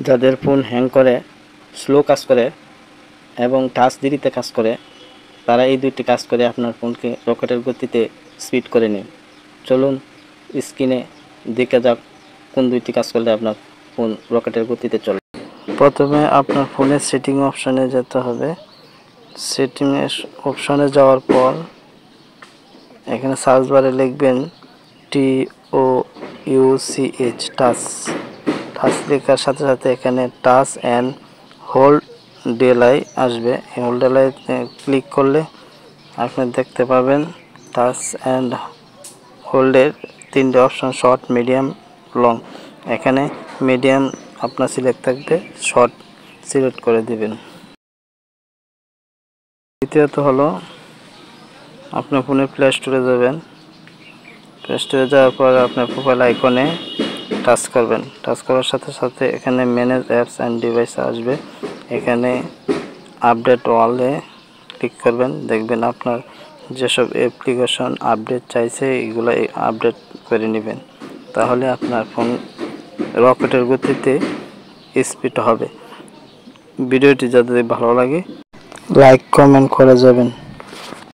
যাদের phone hang করে, slow কাজ করে এবং টাচ দেরিতে কাজ করে, তারা এই দুইটি কাজ করে আপনার ফোনকে রকেটের গতিতে স্পিড করে নিন। চলুন স্ক্রিনে দেখে যাক কোন দুইটি কাজ করলে আপনার ফোন রকেটের গতিতে চলে। প্রথমে আপনার ফোনের সেটিং অপশানে যেতে হবে। সেটিংয়ের অপশানে যাওয়ার পর এখানে সার্চ বারে লিখবেন TOUCH, টাচ। টাচ লেখার সাথে সাথে এখানে টাচ অ্যান্ড হোল্ড ডিলাই আসবে। এই হোল্ড ডিলাই ক্লিক করলে আপনি দেখতে পাবেন টাচ অ্যান্ড হোল্ডের তিনটে অপশন, শর্ট, মিডিয়াম, লং। এখানে মিডিয়াম আপনার সিলেক্ট থাকবে, শর্ট সিলেক্ট করে দিবেন। দ্বিতীয়ত হলো আপনার ফোনে প্লে স্টোরে যাবেন। প্লে স্টোরে যাওয়ার পর আপনার প্রোফাইল আইকনে টাচ করবেন। টাচ করার সাথে সাথে এখানে ম্যানেজ অ্যাপস অ্যান্ড ডিভাইস আসবে। এখানে আপডেট ওয়ালে ক্লিক করবেন। দেখবেন আপনার যেসব অ্যাপ্লিকেশন আপডেট চাইছে এগুলো আপডেট করে নেবেন, তাহলে আপনার ফোন রকেটের গতিতে স্পিড হবে। ভিডিওটি যাদের ভালো লাগে লাইক কমেন্ট করে যাবেন।